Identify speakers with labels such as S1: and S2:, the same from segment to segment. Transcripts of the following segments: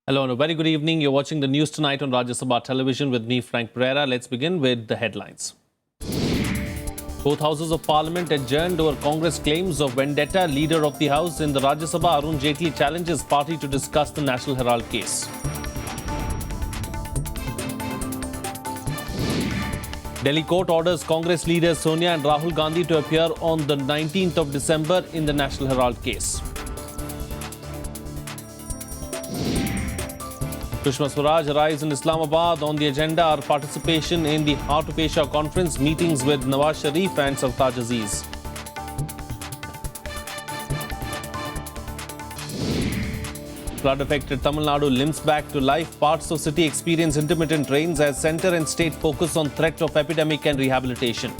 S1: Hello and a very good evening. You're watching the news tonight on Rajya Sabha television with me, Frank Pereira. Let's begin with the headlines. Both houses of parliament adjourned over Congress claims of vendetta. Leader of the house in the Rajya Sabha, Arun Jaitley, challenges party to discuss the National Herald case. Delhi court orders Congress leaders Sonia and Rahul Gandhi to appear on the 19th of December in the National Herald case. Sushma Swaraj arrives in Islamabad. On the agenda are participation in the Heart of Asia conference, meetings with Nawaz Sharif and Swaraj Aziz. Flood-affected Tamil Nadu limps back to life. Parts of city experience intermittent rains as centre and state focus on threat of epidemic and rehabilitation.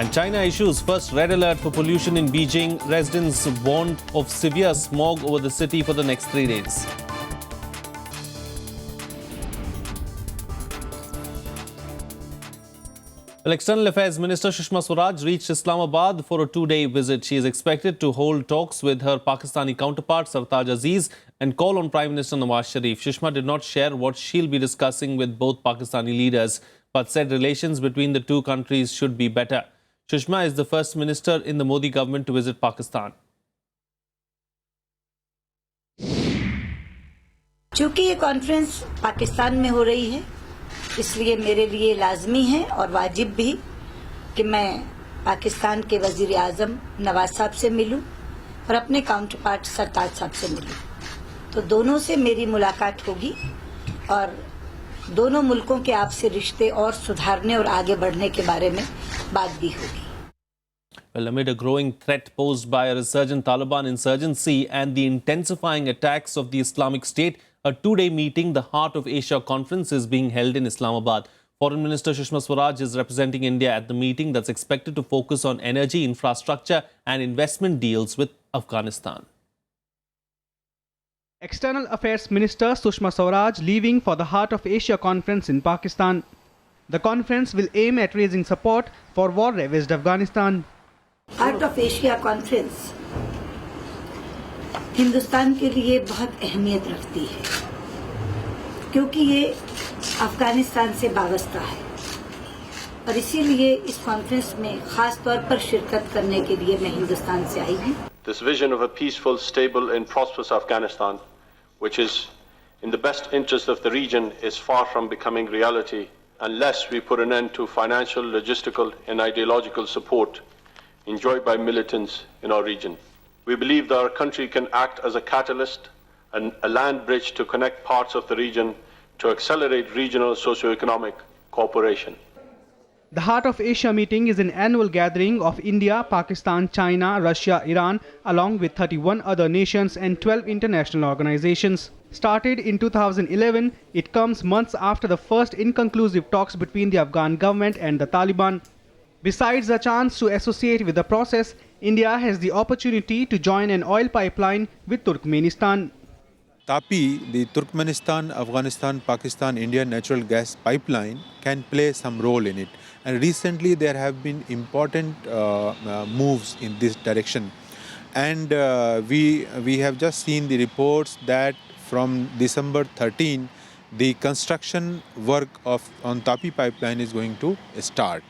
S1: And China issues first red alert for pollution in Beijing. Residents warned of severe smog over the city for the next 3 days. Well, External Affairs Minister Sushma Swaraj reached Islamabad for a 2-day visit. She is expected to hold talks with her Pakistani counterpart Swaraj Aziz and call on Prime Minister Nawaz Sharif. Sushma did not share what she'll be discussing with both Pakistani leaders, but said relations between the two countries should be better. Sushma is the first minister in the Modi government to visit Pakistan.
S2: चूंकि ये conference Pakistan में हो रही है, इसलिए मेरे लिए लाजमी है और वाजिब भी कि मैं पाकिस्तान के वजीर आजम नवाज साहब से मिलूं और अपने काउंटरपार्ट सरताज साहब से मिलूं। तो दोनों से मेरी मुलाकात होगी और दोनों मुल्कों के आपसी रिश्ते और सुधारने और आगे बढ़ने के बारे में बात भी होगी।
S1: Well, amid a growing threat posed by a resurgent Taliban insurgency and the intensifying attacks of the Islamic State, a 2-day meeting, the Heart of Asia conference, is being held in Islamabad. Foreign Minister Sushma Swaraj is representing India at the meeting that's expected to focus on energy, infrastructure and investment deals with Afghanistan.
S3: External Affairs Minister Sushma Swaraj leaving for the Heart of Asia conference in Pakistan. The conference will aim at raising support for war-ravaged Afghanistan.
S2: Heart of Asia conference Hindustan के लिए बहुत अहमियत रखती है क्योंकि ये अफगानिस्तान से वाबस्ता है और इसीलिए इस कॉन्फ्रेंस में खास तौर पर शिरकत करने के लिए मैं हिंदुस्तान से आई हूँ।
S4: This vision of a peaceful, stable and prosperous Afghanistan, which is in the best interest of the region, is far from becoming reality unless we put an end to financial, logistical and ideological support enjoyed by militants in our region. We believe that our country can act as a catalyst and a land bridge to connect parts of the region to accelerate regional socio-economic cooperation.
S3: The Heart of Asia meeting is an annual gathering of India, Pakistan, China, Russia, Iran, along with 31 other nations and 12 international organizations. Started in 2011, it comes months after the first inconclusive talks between the Afghan government and the Taliban. Besides a chance to associate with the process, India has the opportunity to join an oil pipeline with Turkmenistan.
S5: TAPI, the Turkmenistan, Afghanistan, Pakistan, India natural gas pipeline, can play some role in it. And recently there have been important moves in this direction. And we have just seen the reports that from December 13, the construction work on TAPI pipeline is going to start.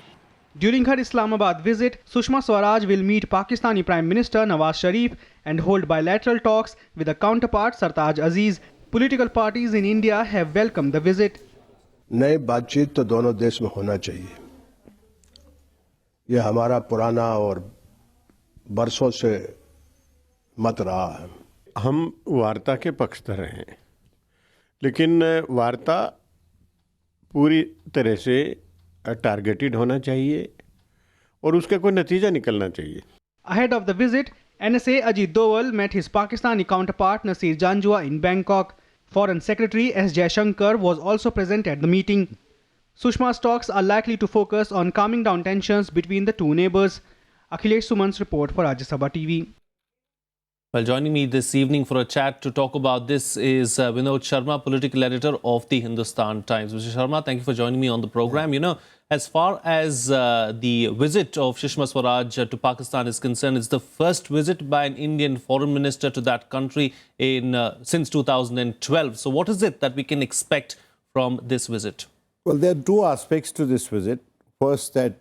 S3: During her Islamabad visit, Sushma Swaraj will meet Pakistani Prime Minister Nawaz Sharif and hold bilateral talks with her counterpart Swaraj Aziz. Political parties in India have welcomed the visit.
S6: नई बातचीत तो दोनों देश में होना चाहिए। ये हमारा पुराना और बरसों से मत रहा है।
S7: हम वार्ता के पक्षधर हैं, लेकिन वार्ता पूरी तरह से टारगेटेड होना चाहिए और उसका कोई नतीजा निकलना चाहिए।
S3: Ahead of the visit, NSA Ajit Doval met his Pakistani counterpart Nasir Janjua in Bangkok. Foreign Secretary S. Jaishankar was also present at the meeting. Sushma's talks are likely to focus on calming down tensions between the two neighbors. Akhilesh Suman's report for Rajya Sabha TV.
S1: Well, joining me this evening for a chat to talk about this is Vinod Sharma, political editor of the Hindustan Times. Mr. Sharma, thank you for joining me on the program. You know, as far as the visit of Sushma Swaraj to Pakistan is concerned, it's the first visit by an Indian foreign minister to that country in since 2012. So what is it that we can expect from this visit?
S6: Well, there are two aspects to this visit. First, that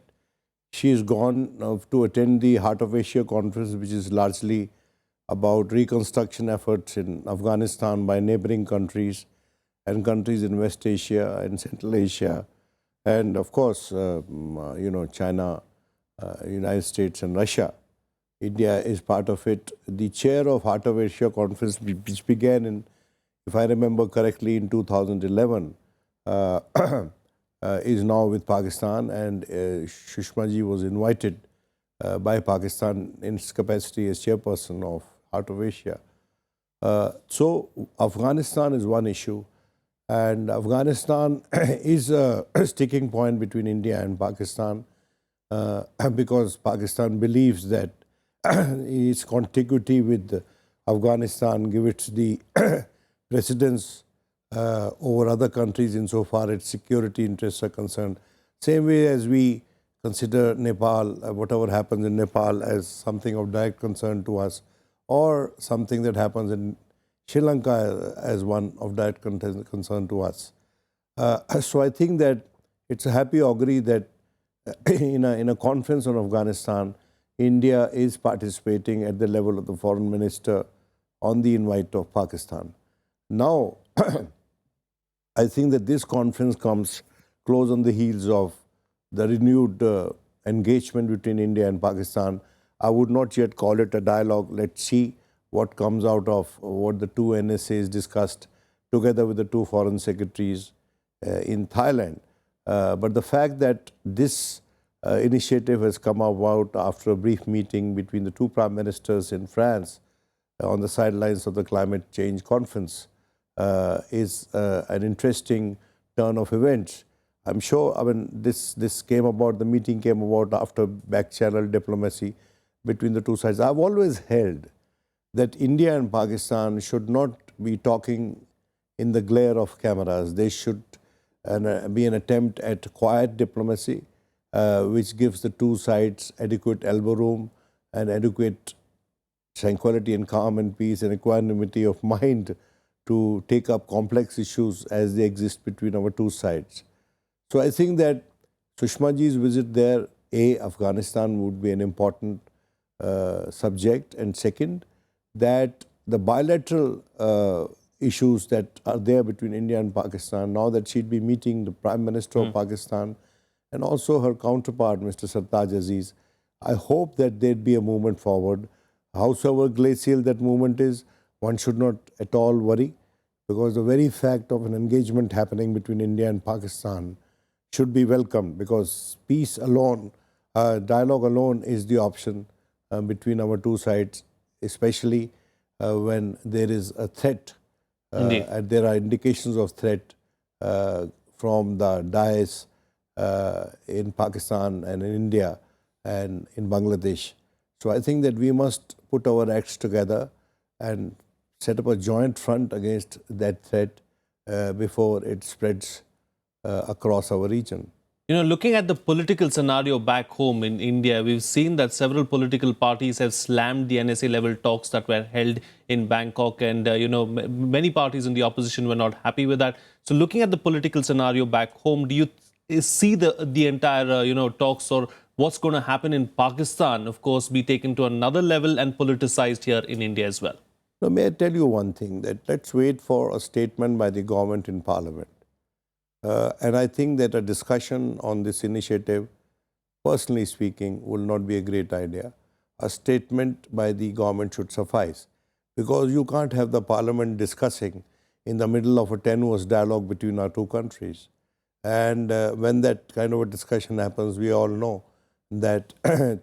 S6: she is gone to attend the Heart of Asia conference, which is largely about reconstruction efforts in Afghanistan by neighboring countries and countries in West Asia and Central Asia. And of course, China, United States and Russia. India is part of it. The chair of Heart of Asia conference, which began in, if I remember correctly, in 2011, is now with Pakistan, and Sushma ji was invited by Pakistan in its capacity as chairperson of Heart of Asia. So Afghanistan is one issue, and Afghanistan is a sticking point between India and Pakistan because Pakistan believes that its contiguity with Afghanistan gives it the precedence over other countries insofar its security interests are concerned. Same way as we consider Nepal, whatever happens in Nepal, as something of direct concern to us, or something that happens in Sri Lanka as one of direct concern to us. So I think that it's a happy augury that in a conference on Afghanistan, India is participating at the level of the foreign minister on the invite of Pakistan. Now, I think that this conference comes close on the heels of the renewed engagement between India and Pakistan. I would not yet call it a dialogue. Let's see what comes out of what the two NSAs discussed together with the two foreign secretaries in Thailand. But the fact that this initiative has come about after a brief meeting between the two prime ministers in France on the sidelines of the climate change conference is an interesting turn of events. I'm sure, I mean, this came about, the meeting came about after back-channel diplomacy between the two sides. I've always held that India and Pakistan should not be talking in the glare of cameras. They should be an attempt at quiet diplomacy, which gives the two sides adequate elbow room and adequate tranquility and calm and peace and equanimity of mind to take up complex issues as they exist between our two sides. So I think that Sushma ji's visit there, Afghanistan would be an important subject, and second, that the bilateral issues that are there between India and Pakistan, now that she'd be meeting the Prime Minister of Pakistan and also her counterpart, Mr. Sartaj Aziz, I hope that there'd be a movement forward. Howsoever glacial that movement is, one should not at all worry, because the very fact of an engagement happening between India and Pakistan should be welcomed, because peace alone, dialogue alone is the option between our two sides, especially when there is a threat and there are indications of threat from the Daesh in Pakistan and in India and in Bangladesh. So I think that we must put our acts together and set up a joint front against that threat before it spreads across our region.
S1: You know, looking at the political scenario back home in India, we've seen that several political parties have slammed the NSA-level talks that were held in Bangkok, and many parties in the opposition were not happy with that. So, looking at the political scenario back home, do you see the entire talks, or what's going to happen in Pakistan, of course, be taken to another level and politicized here in India as well?
S6: Now, may I tell you one thing, that let's wait for a statement by the government in Parliament. And I think that a discussion on this initiative, personally speaking, will not be a great idea. A statement by the government should suffice, because you can't have the Parliament discussing in the middle of a tenuous dialogue between our two countries. And when that kind of a discussion happens, we all know that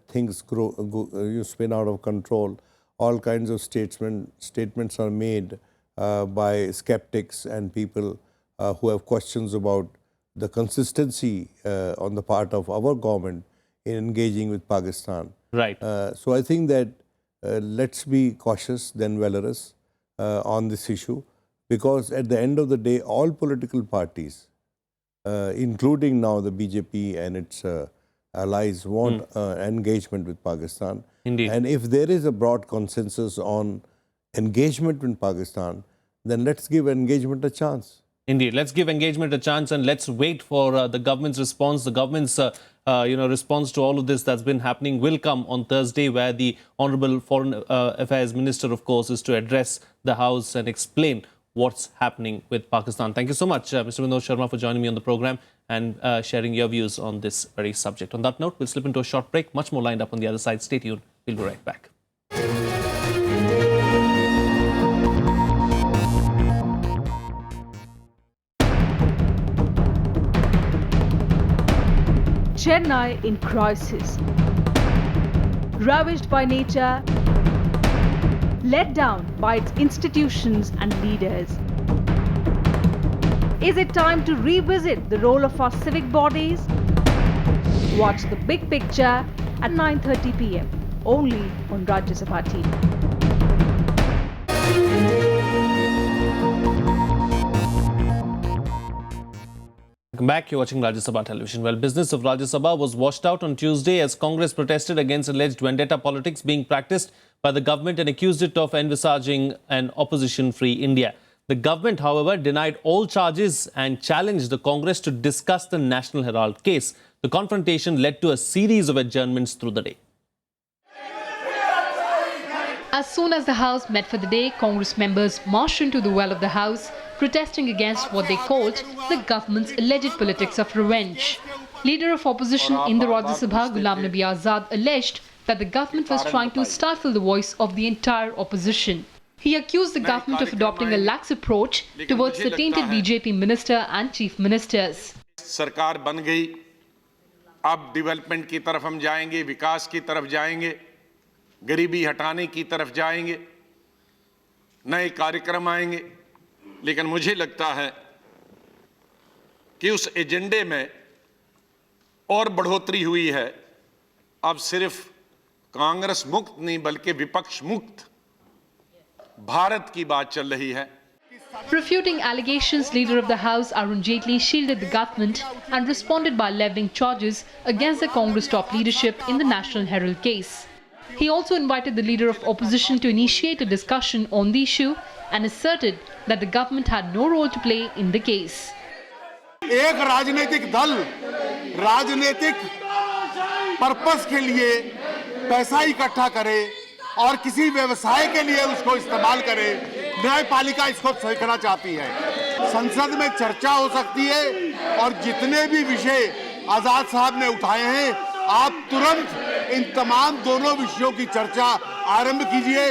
S6: things you spin out of control. All kinds of statements are made by skeptics and people who have questions about the consistency on the part of our government in engaging with Pakistan.
S1: Right.
S6: So I think that let's be cautious than valorous on this issue, because at the end of the day, all political parties, including now the BJP and its allies, want engagement with Pakistan.
S1: Indeed.
S6: And if there is a broad consensus on engagement with Pakistan, then let's give engagement a chance.
S1: Indeed. Let's give engagement a chance and let's wait for the government's response. The government's response to all of this that's been happening will come on Thursday, where the Honourable Foreign Affairs Minister, of course, is to address the House and explain what's happening with Pakistan. Thank you so much, Mr. Vinod Sharma, for joining me on the program and sharing your views on this very subject. On that note, we'll slip into a short break. Much more lined up on the other side. Stay tuned. We'll be right back.
S8: Chennai in crisis. Ravished by nature, let down by its institutions and leaders. Is it time to revisit the role of our civic bodies? Watch the big picture at 9:30 p.m. only on Rajya Sabha TV.
S1: Welcome back. You're watching Rajya Sabha television. Well, business of Rajya Sabha was washed out on Tuesday as Congress protested against alleged vendetta politics being practiced by the government and accused it of envisaging an opposition-free India. The government, however, denied all charges and challenged the Congress to discuss the National Herald case. The confrontation led to a series of adjournments through the day.
S9: As soon as the House met for the day, Congress members marched into the well of the House, protesting against what they called the government's alleged politics of revenge. Leader of opposition in the Rajya Sabha, Ghulam Nabi Azad, alleged that the government was trying to stifle the voice of the entire opposition. He accused the government of adopting a lax approach towards the tainted BJP minister and chief ministers.
S10: सरकार बन गई, अब development की तरफ हम जाएंगे, विकास की तरफ जाएंगे, गरीबी हटाने की तरफ जाएंगे, नए कार्यक्रम आएंगे, लेकिन मुझे लगता है कि उस एजेंडे में और बढ़ोतरी हुई है। अब सिर्फ कांग्रेस मुक्त नहीं बल्कि विपक्ष मुक्त भारत की बात चल रही है।
S9: Refuting allegations, Leader of the House Arun Jaitley shielded the government and responded by levelling charges against the Congress top leadership in the National Herald case. He also invited the Leader of Opposition to initiate a discussion on the issue and asserted that the government had no role to play in the case.
S11: एक राजनीतिक दल राजनीतिक purpose के लिए पैसा इकट्ठा करे और किसी व्यवसाय के लिए उसको इस्तेमाल करे, न्यायपालिका इसको सीखना चाहती है। संसद में चर्चा हो सकती है और जितने भी विषय आजाद साहब ने उठाए हैं, आप तुरंत इन तमाम दोनों विषयों की चर्चा आरंभ कीजिए।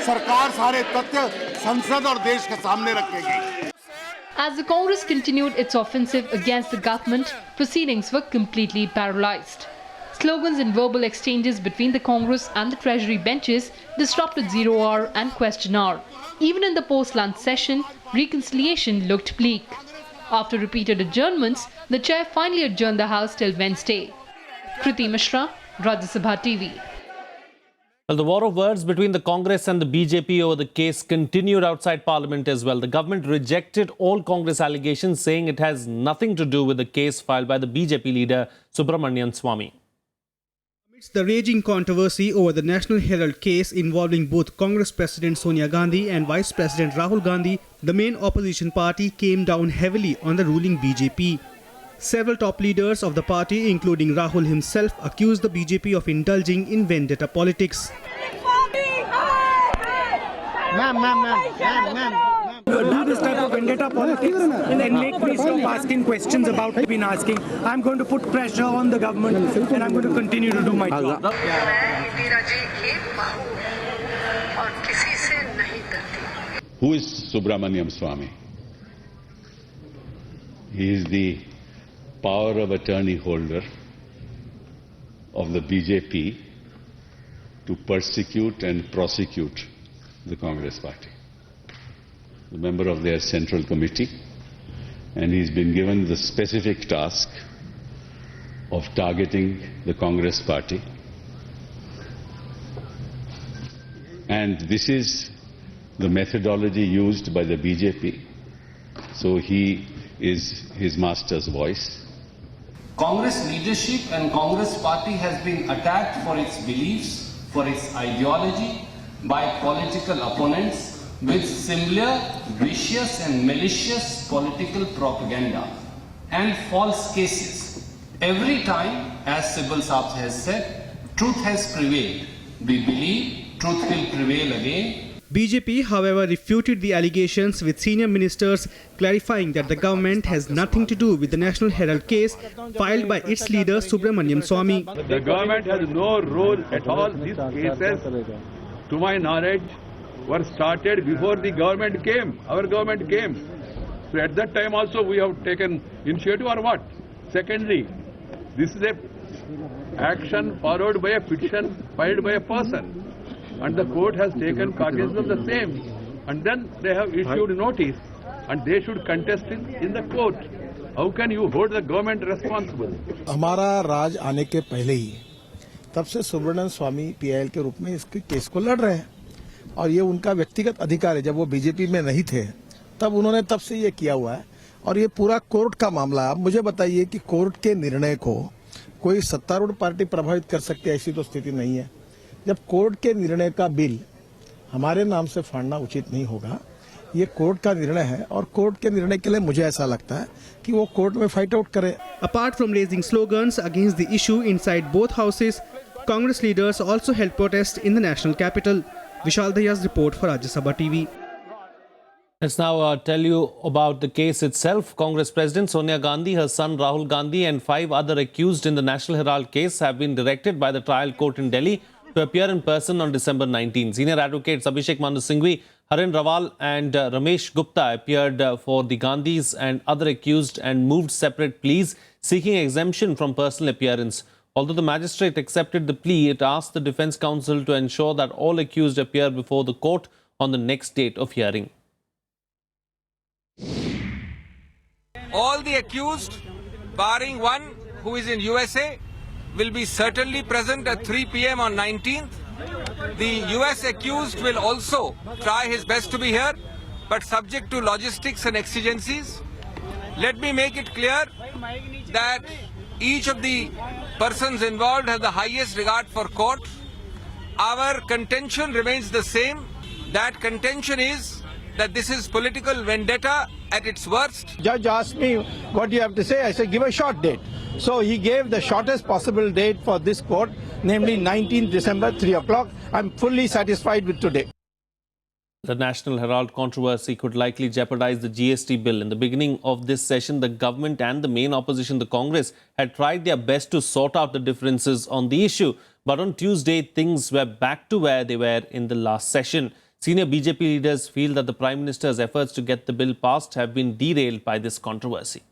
S11: सरकार सारे तथ्य संसद और देश के सामने रखेगी।
S9: As the Congress continued its offensive against the government, proceedings were completely paralyzed. Slogans and verbal exchanges between the Congress and the Treasury benches disrupted zero hour and question hour. Even in the post-lunch session, reconciliation looked bleak. After repeated adjournments, the chair finally adjourned the House till Wednesday. Kriti Mishra, Rajya Sabha TV.
S1: Well, the war of words between the Congress and the BJP over the case continued outside Parliament as well. The government rejected all Congress allegations, saying it has nothing to do with the case filed by the BJP leader Subramanian Swamy.
S3: Amidst the raging controversy over the National Herald case involving both Congress President Sonia Gandhi and Vice President Rahul Gandhi, the main opposition party came down heavily on the ruling BJP. Several top leaders of the party, including Rahul himself, accused the BJP of indulging in vendetta politics.
S12: Do this type of vendetta politics and make me stop asking questions about what I've been asking. I'm going to put pressure on the government and I'm going to continue to do my job.
S13: Who is Subramaniam Swamy? He is the power of attorney holder of the BJP to persecute and prosecute the Congress party. The member of their central committee, and he's been given the specific task of targeting the Congress party. And this is the methodology used by the BJP. So he is his master's voice.
S14: Congress leadership and Congress party has been attacked for its beliefs, for its ideology by political opponents with similar vicious and malicious political propaganda and false cases. Every time, as Sibyl Saab has said, truth has prevailed. We believe truth will prevail again.
S3: BJP, however, refuted the allegations, with senior ministers clarifying that the government has nothing to do with the National Herald case filed by its leader Subramaniam Swamy.
S15: The government has no role at all. These cases, to my knowledge, were started before the government came, our government came. So at that time also we have taken initiative or what? Secondly, this is a action followed by a petition filed by a person. And the court has taken cognizance of the same, and then they have issued notice, and they should contest it in the court. How can you hold the government responsible?
S16: हमारा राज आने के पहले ही तब से सुब्रमण्यम स्वामी PIL के रूप में इसके केस को लड़ रहे हैं, और ये उनका व्यक्तिगत अधिकार है। जब वो बीजेपी में नहीं थे तब उन्होंने तब से ये किया हुआ है, और ये पूरा कोर्ट का मामला है। आप मुझे बताइए कि कोर्ट के निर्णय को कोई सत्तारूढ़ पार्टी प्रभावित कर सकती है, ऐसी तो स्थिति नहीं है। जब कोर्ट के निर्णय का बिल हमारे नाम से फाड़ना उचित नहीं होगा। ये कोर्ट का निर्णय है, और कोर्ट के निर्णय के लिए मुझे ऐसा लगता है कि वो कोर्ट में फाइट आउट करे।
S3: Apart from raising slogans against the issue inside both houses, Congress leaders also held protests in the national capital. Vishal Dahiya's report for Rajya Sabha TV.
S1: Let's now tell you about the case itself. Congress President Sonia Gandhi, her son Rahul Gandhi and 5 other accused in the National Herald case have been directed by the trial court in Delhi to appear in person on December 19. Senior advocates Abhishek Manu Singhvi, Harin Rawal and Ramesh Gupta appeared for the Gandhis and other accused and moved separate pleas seeking exemption from personal appearance. Although the magistrate accepted the plea, it asked the defence counsel to ensure that all accused appear before the court on the next date of hearing.
S17: All the accused, barring one who is in USA, will be certainly present at 3 p.m. on 19th. The US accused will also try his best to be here, but subject to logistics and exigencies. Let me make it clear that each of the persons involved has the highest regard for court. Our contention remains the same. That contention is that this is political vendetta at its worst.
S16: Judge asked me, what do you have to say? I said, give a short date. So he gave the shortest possible date for this court, namely 19th December, 3 o'clock. I'm fully satisfied with today.
S1: The National Herald controversy could likely jeopardize the GST bill. In the beginning of this session, the government and the main opposition, the Congress, had tried their best to sort out the differences on the issue. But on Tuesday, things were back to where they were in the last session. Senior BJP leaders feel that the Prime Minister's efforts to get the bill passed have been derailed by this controversy.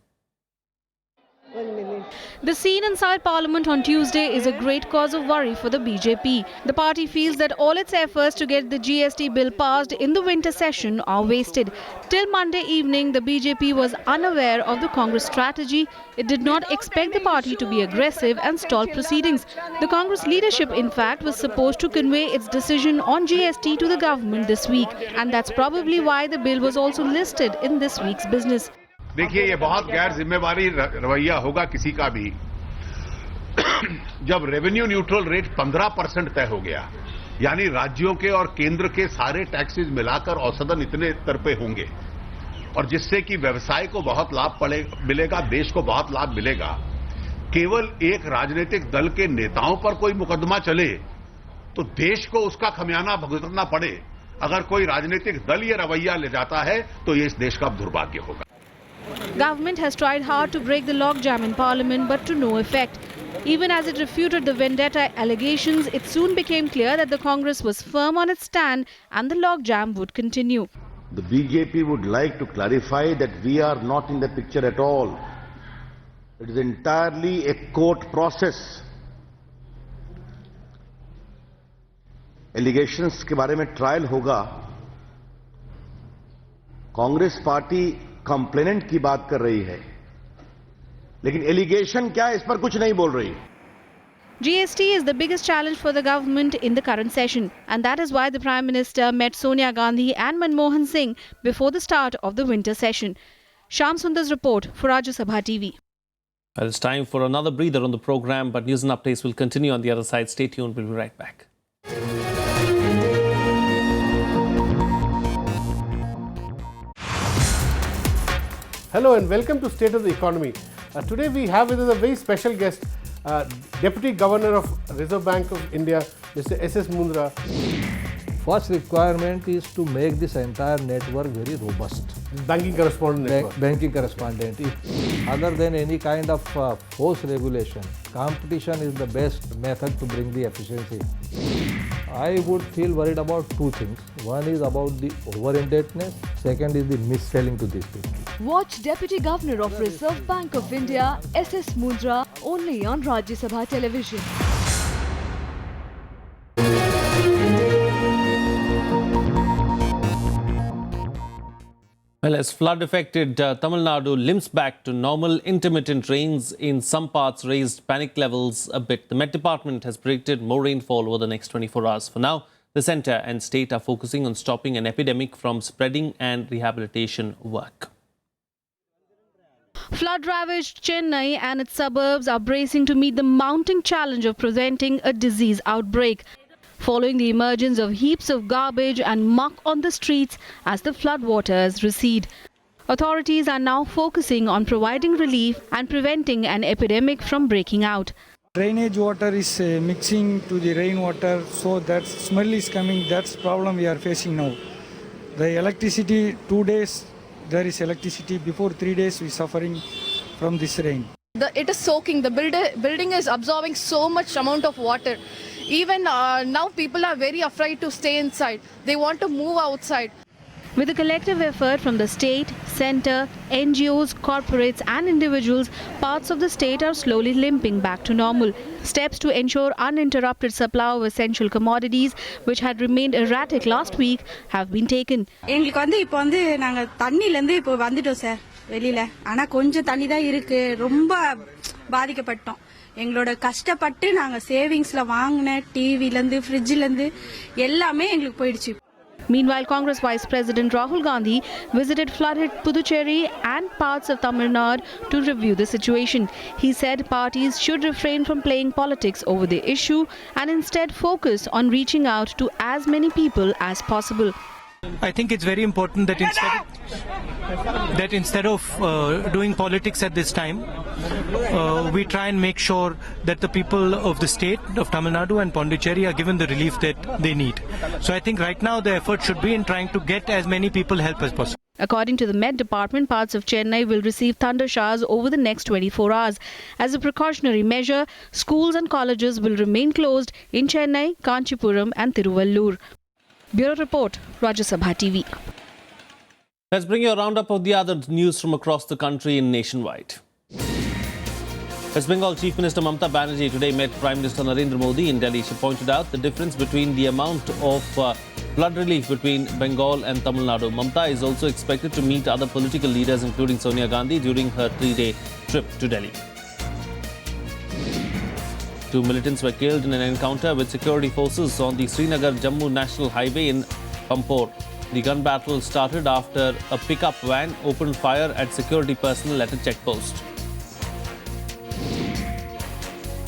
S8: The scene inside Parliament on Tuesday is a great cause of worry for the BJP. The party feels that all its efforts to get the GST bill passed in the winter session are wasted. Till Monday evening, the BJP was unaware of the Congress strategy. It did not expect the party to be aggressive and stall proceedings. The Congress leadership, in fact, was supposed to convey its decision on GST to the government this week. And that's probably why the bill was also listed in this week's business.
S18: देखिए, ये बहुत गैर जिम्मेवारी रवैया होगा किसी का भी जब रेवेन्यू न्यूट्रल रेट 15% तय हो गया, यानी राज्यों के और केंद्र के सारे टैक्सेस मिलाकर औसतन इतने स्तर पे होंगे, और जिससे कि व्यवसाय को बहुत लाभ मिलेगा, देश को बहुत लाभ मिलेगा। केवल एक राजनीतिक दल के नेताओं पर कोई मुकदमा चले तो देश को उसका खमियाना भुगतना पड़े। अगर कोई राजनीतिक दल ये रवैया ले जाता है तो ये इस देश का दुर्भाग्य होगा।
S8: Government has tried hard to break the logjam in Parliament, but to no effect. Even as it refuted the vendetta allegations, it soon became clear that the Congress was firm on its stand and the logjam would continue.
S19: The BJP would like to clarify that we are not in the picture at all. It is entirely a court process. Allegations के बारे में trial होगा. Congress party complainant की बात कर रही है, लेकिन एलिगेशन क्या है इस पर कुछ नहीं बोल रही।
S8: GST is the biggest challenge for the government in the current session, and that is why the Prime Minister met Sonia Gandhi and Manmohan Singh before the start of the winter session. Shyam Sundar's report for Rajya Sabha TV.
S1: Well, it's time for another breather on the program, but news and updates will continue on the other side. Stay tuned, we'll be right back.
S20: Hello and welcome to State of the Economy. Today we have with us a very special guest, Deputy Governor of Reserve Bank of India, Mr. S.S. Mundra.
S21: First requirement is to make this entire network very robust.
S20: Banking correspondent network.
S21: Banking correspondent. If, other than any kind of forced regulation, competition is the best method to bring the efficiency. I would feel worried about two things. One is about the over-indebtedness. Second is the mis-selling to these people.
S22: Watch Deputy Governor of Reserve Bank of India, S.S. Mundra, only on Rajya Sabha television.
S1: Well, as flood-affected Tamil Nadu limps back to normal, intermittent rains in some parts raised panic levels a bit. The Met Department has predicted more rainfall over the next 24 hours. For now, the centre and state are focusing on stopping an epidemic from spreading and rehabilitation work.
S8: Flood-ravaged Chennai and its suburbs are bracing to meet the mounting challenge of preventing a disease outbreak, following the emergence of heaps of garbage and muck on the streets as the floodwaters recede. Authorities are now focusing on providing relief and preventing an epidemic from breaking out.
S12: Drainage water is mixing to the rainwater, so that smell is coming. That's the problem we are facing now. The electricity, 2 days there is electricity. Before 3 days we are suffering from this rain.
S23: It is soaking. The building is absorbing so much amount of water. Even now people are very afraid to stay inside. They want to move outside.
S8: With a collective effort from the state, centre, NGOs, corporates and individuals, parts of the state are slowly limping back to normal. Steps to ensure uninterrupted supply of essential commodities, which had remained erratic last week, have been taken.
S24: எங்களோட கஷ்டப்பட்டு நாங்க சேவிங்ஸ்ல வாங்குன டிவில இருந்து ஃப்ரிட்ஜ்ல இருந்து எல்லாமே எங்களுக்கு போயிடுச்சு.
S8: Meanwhile, Congress Vice President Rahul Gandhi visited flooded Puducherry and parts of Tamil Nadu to review the situation. He said parties should refrain from playing politics over the issue and instead focus on reaching out to as many people as possible.
S12: I think it's very important that instead of doing politics at this time, we try and make sure that the people of the state of Tamil Nadu and Pondicherry are given the relief that they need. So I think right now the effort should be in trying to get as many people help as possible.
S8: According to the Met Department, parts of Chennai will receive thunder showers over the next 24 hours. As a precautionary measure, schools and colleges will remain closed in Chennai, Kanchipuram and Tiruvallur. Bureau Report, Rajya Sabha TV.
S1: Let's bring you a roundup of the other news from across the country and nationwide. West Bengal Chief Minister Mamata Banerjee today met Prime Minister Narendra Modi in Delhi. She pointed out the difference between the amount of flood relief between Bengal and Tamil Nadu. Mamata is also expected to meet other political leaders, including Sonia Gandhi, during her 3-day trip to Delhi. 2 militants were killed in an encounter with security forces on the Srinagar-Jammu National Highway in Pampore. The gun battle started after a pickup van opened fire at security personnel at a checkpost.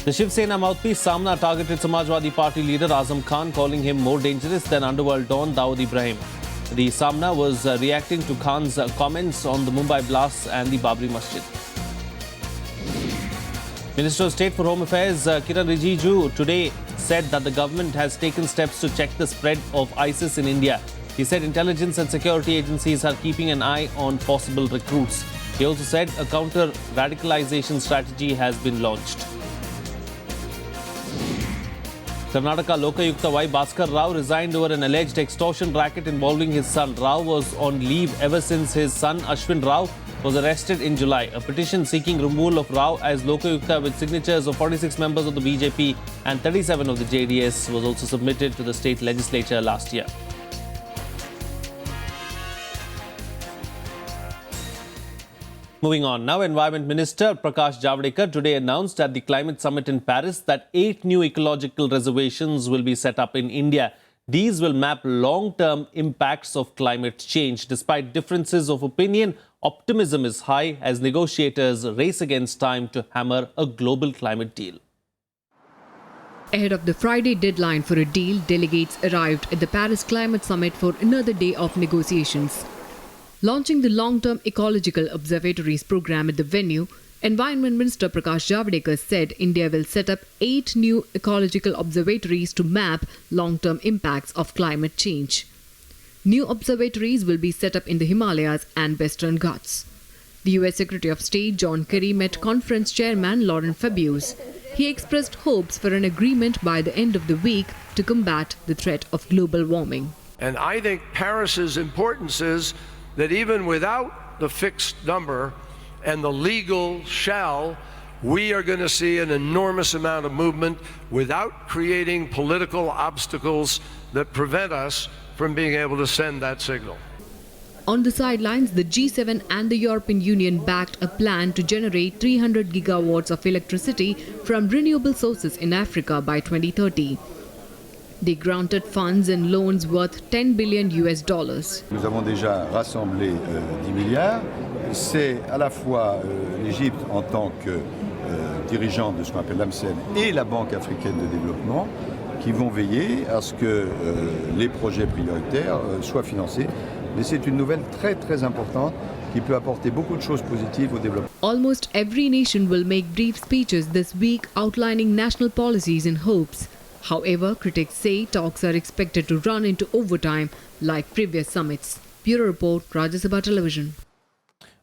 S1: The Shiv Sena mouthpiece Samna targeted Samajwadi Party leader Azam Khan, calling him more dangerous than underworld don Dawood Ibrahim. The Samna was reacting to Khan's comments on the Mumbai blasts and the Babri Masjid. Minister of State for Home Affairs Kiran Rijiju today said that the government has taken steps to check the spread of ISIS in India. He said intelligence and security agencies are keeping an eye on possible recruits. He also said a counter-radicalization strategy has been launched. Karnataka Lokayukta Y. Bhaskar Rao resigned over an alleged extortion racket involving his son. Rao was on leave ever since his son Ashwin Rao was arrested in July. A petition seeking removal of Rao as Lokayukta with signatures of 46 members of the BJP and 37 of the JDS was also submitted to the state legislature last year. Moving on now, Environment Minister Prakash Javadekar today announced at the climate summit in Paris that 8 new ecological reservations will be set up in India. These will map long-term impacts of climate change. Despite differences of opinion, optimism is high as negotiators race against time to hammer a global climate deal.
S2: Ahead of the Friday deadline for a deal, delegates arrived at the Paris Climate Summit for another day of negotiations. Launching the Long-Term Ecological Observatories program at the venue, Environment Minister Prakash Javadekar said India will set up 8 new ecological observatories to map long-term impacts of climate change. New observatories will be set up in the Himalayas and Western Ghats. The US Secretary of State John Kerry met conference chairman Laurent Fabius. He expressed hopes for an agreement by the end of the week to combat the threat of global warming.
S4: And I think Paris's importance is that even without the fixed number and the legal shall, we are going to see an enormous amount of movement without creating political obstacles that prevent us from being able to send that signal.
S2: On the sidelines, the G7 and the European Union backed a plan to generate 300 gigawatts of electricity from renewable sources in Africa by 2030. They granted funds and loans worth $10 billion.
S5: Nous avons déjà rassemblé 10 milliards. C'est à la fois l'Égypte en tant que dirigeant de ce qu'on appelle l'AMCEN et la Banque africaine de développement qui vont veiller à ce que les projets prioritaires soient financés. Et c'est une nouvelle très très importante qui peut apporter beaucoup de choses positives au développement.
S2: Almost every nation will make brief speeches this week outlining national policies and hopes. However, critics say talks are expected to run into overtime like previous summits. Bureau Report, Rajya Sabha Television.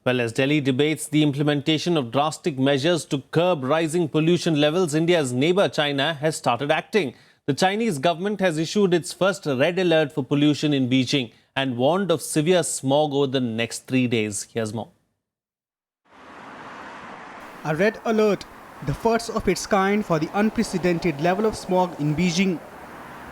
S1: Well, as Delhi debates the implementation of drastic measures to curb rising pollution levels, India's neighbour China has started acting. The Chinese government has issued its first red alert for pollution in Beijing and warned of severe smog over the next 3 days. Here's more.
S3: A red alert, the first of its kind for the unprecedented level of smog in Beijing.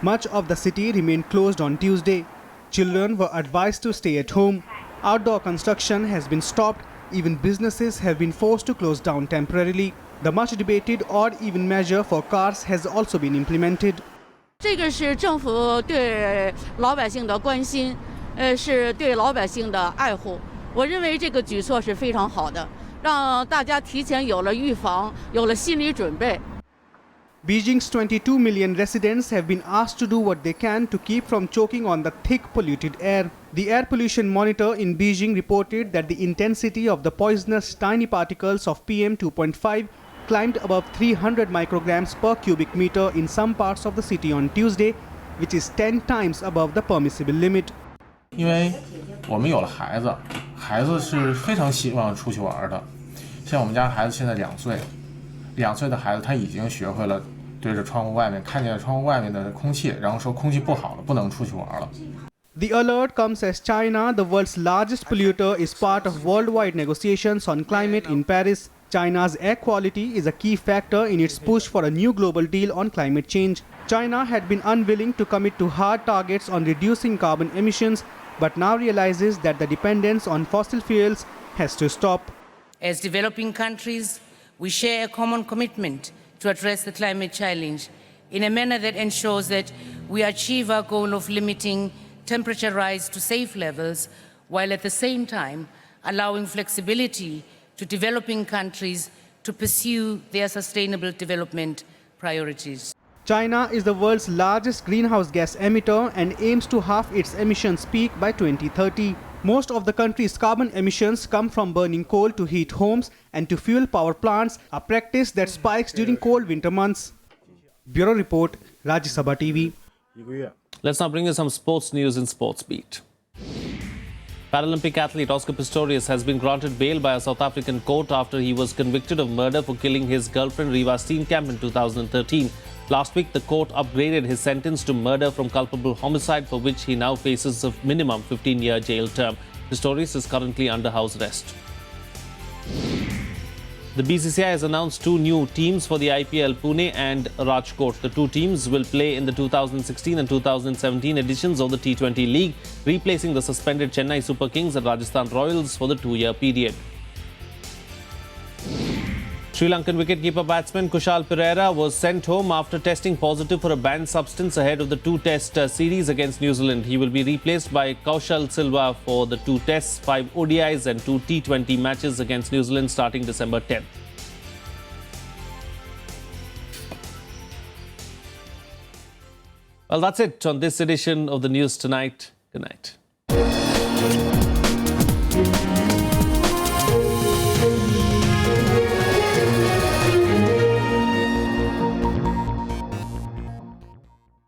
S3: Much of the city remained closed on Tuesday. Children were advised to stay at home. Outdoor construction has been stopped. Even businesses have been forced to close down temporarily. The much debated odd-even measure for cars has also been implemented.
S7: 这个是政府对老百姓的关心，是对老百姓的爱护。我认为这个举措是非常好的，让大家提前有了预防，有了心理准备。
S3: Beijing's 22 million residents have been asked to do what they can to keep from choking on the thick polluted air. The air pollution monitor in Beijing reported that the intensity of the poisonous tiny particles of PM 2.5 climbed above 300 micrograms per cubic meter in some parts of the city on Tuesday, which is 10 times above the permissible limit.
S25: 因为我们有了孩子，孩子是非常希望出去玩的。像我们家孩子现在2岁，2岁的孩子他已经学会了对着窗户外面看见窗户外面的空气，然后说空气不好了，不能出去玩了。
S3: The alert comes as China, the world's largest polluter, is part of worldwide negotiations on climate in Paris. China's air quality is a key factor in its push for a new global deal on climate change. China had been unwilling to commit to hard targets on reducing carbon emissions, but now realizes that the dependence on fossil fuels has to stop.
S26: As developing countries, we share a common commitment to address the climate challenge in a manner that ensures that we achieve our goal of limiting temperature rise to safe levels, while at the same time allowing flexibility to developing countries to pursue their sustainable development priorities.
S3: China is the world's largest greenhouse gas emitter and aims to halve its emissions peak by 2030. Most of the country's carbon emissions come from burning coal to heat homes and to fuel power plants, a practice that spikes during cold winter months. Bureau Report, Rajya Sabha TV.
S1: Let's now bring you some sports news in Sports Beat. Paralympic athlete Oscar Pistorius has been granted bail by a South African court after he was convicted of murder for killing his girlfriend Riva Steenkamp in 2013. Last week, the court upgraded his sentence to murder from culpable homicide, for which he now faces a minimum 15-year jail term. Pistorius is currently under house arrest. The BCCI has announced 2 new teams for the IPL, Pune and Rajkot. The 2 teams will play in the 2016 and 2017 editions of the T20 League, replacing the suspended Chennai Super Kings and Rajasthan Royals for the 2-year period. Sri Lankan wicketkeeper batsman Kushal Perera was sent home after testing positive for a banned substance ahead of the two-test series against New Zealand. He will be replaced by Kaushal Silva for the 2 tests, 5 ODIs and 2 T20 matches against New Zealand starting December 10th. Well, that's it on this edition of the News Tonight. Good night.